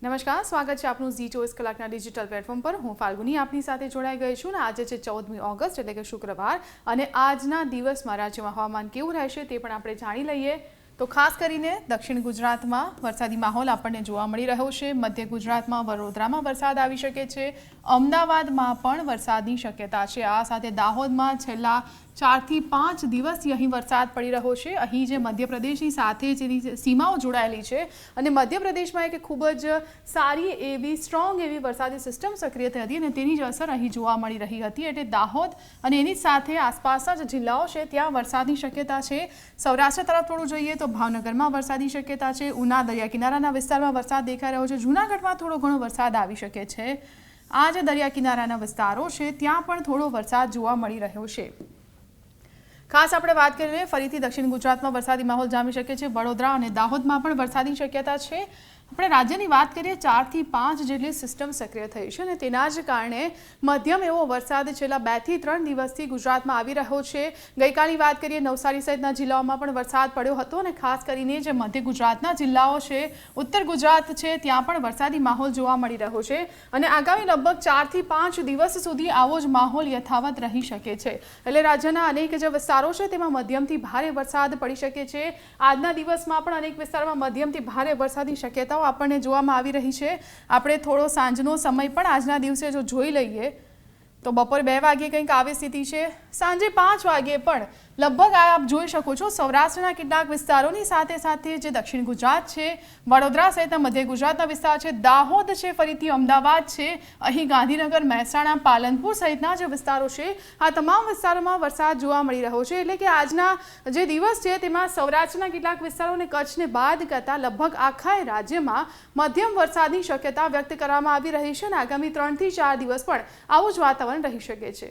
નમસ્કાર, સ્વાગત છે આપનું ઝી 24 કલાકના ડિજિટલ પ્લેટફોર્મ પર। હું ફાલ્ગુની આપની સાથે જોડાઈ ગઈ છું ને આજે છે 14મી ઓગસ્ટ એટલે કે શુક્રવાર અને આજના દિવસમાં રાજ્યમાં હવામાન કેવું રહેશે તે પણ આપણે જાણી લઈએ। તો ખાસ કરીને દક્ષિણ ગુજરાતમાં વરસાદી માહોલ આપણને જોવા મળી રહ્યો છે। મધ્ય ગુજરાતમાં વડોદરામાં વરસાદ આવી શકે છે, અમદાવાદમાં પણ વરસાદની શક્યતા છે। આ સાથે દાહોદમાં છેલ્લા 4 થી 5 દિવસથી અહીં વરસાદ પડી રહ્યો છે। અહીં જે મધ્યપ્રદેશની સાથે જેની સીમાઓ જોડાયેલી છે અને મધ્યપ્રદેશમાં એક ખૂબ જ સારી એવી સ્ટ્રોંગ એવી વરસાદી સિસ્ટમ સક્રિય થઈ હતી અને તેની જ અસર અહીં જોવા મળી રહી હતી। એટલે દાહોદ અને એની સાથે આસપાસના જે જિલ્લાઓ છે ત્યાં વરસાદની શક્યતા છે। સૌરાષ્ટ્ર તરફ થોડું જોઈએ તો ભાવનગરમાં વરસાદની શક્યતા છે, ઉના દરિયા કિનારાના વિસ્તારમાં વરસાદ દેખાઈ રહ્યો છે, જૂનાગઢમાં થોડો ઘણો વરસાદ આવી શકે છે। આ જે દરિયા કિનારાના વિસ્તારો છે ત્યાં પણ થોડો વરસાદ જોવા મળી રહ્યો છે। ખાસ આપણે વાત કરીએ ફરીથી દક્ષિણ ગુજરાતમાં વરસાદી માહોલ જામી શકે છે, વડોદરા અને દાહોદમાં પણ વરસાદની શક્યતા છે। આપણે રાજ્યની વાત કરીએ 4 થી 5 જેટલી સિસ્ટમ સક્રિય થઈ છે અને તેના જ કારણે મધ્યમ એવો વરસાદ છેલ્લા 2 થી 3 દિવસથી ગુજરાતમાં આવી રહ્યો છે। ગઈકાલની વાત કરીએ નવસારી સહિતના જિલ્લાઓમાં પણ વરસાદ પડ્યો હતો અને ખાસ કરીને જે મધ્ય ગુજરાતના જિલ્લાઓ છે, ઉત્તર ગુજરાત છે ત્યાં પણ વરસાદી માહોલ જોવા મળી રહ્યો છે અને આગામી લગભગ 4 થી 5 દિવસ સુધી આવો જ માહોલ યથાવત રહી શકે છે। એટલે રાજ્યના અનેક જે વિસ્તારો છે તેમાં મધ્યમથી ભારે વરસાદ પડી શકે છે। આજના દિવસમાં પણ અનેક વિસ્તારોમાં મધ્યમથી ભારે વરસાદની શક્યતાઓ આપણને જોવામાં આવી રહી છે। આપણે થોડો સાંજનો સમય પણ આજના દિવસે જો જોઈ લઈએ તો બપોર 2 વાગ્યે કંઈક આવી સ્થિતિ છે, સાંજે 5 વાગ્યે પણ લગભગ આપ જોઈ શકો છો સૌરાષ્ટ્રના કેટલાક વિસ્તારોની સાથે સાથે જે દક્ષિણ ગુજરાત છે, વડોદરા સહિતના મધ્ય ગુજરાતના વિસ્તાર છે, દાહોદ છે, ફરીથી અમદાવાદ છે, અહીં ગાંધીનગર, મહેસાણા, પાલનપુર સહિતના જે વિસ્તારો છે આ તમામ વિસ્તારોમાં વરસાદ જોવા મળી રહ્યો છે। એટલે કે આજના જે દિવસ છે તેમાં સૌરાષ્ટ્રના કેટલાક વિસ્તારો અને કચ્છને બાદ કરતાં લગભગ આખા રાજ્યમાં મધ્યમ વરસાદની શક્યતા વ્યક્ત કરવામાં આવી રહી છે અને આગામી 3 થી 4 દિવસ પણ આવું જ વાતાવરણ રહી શકે છે।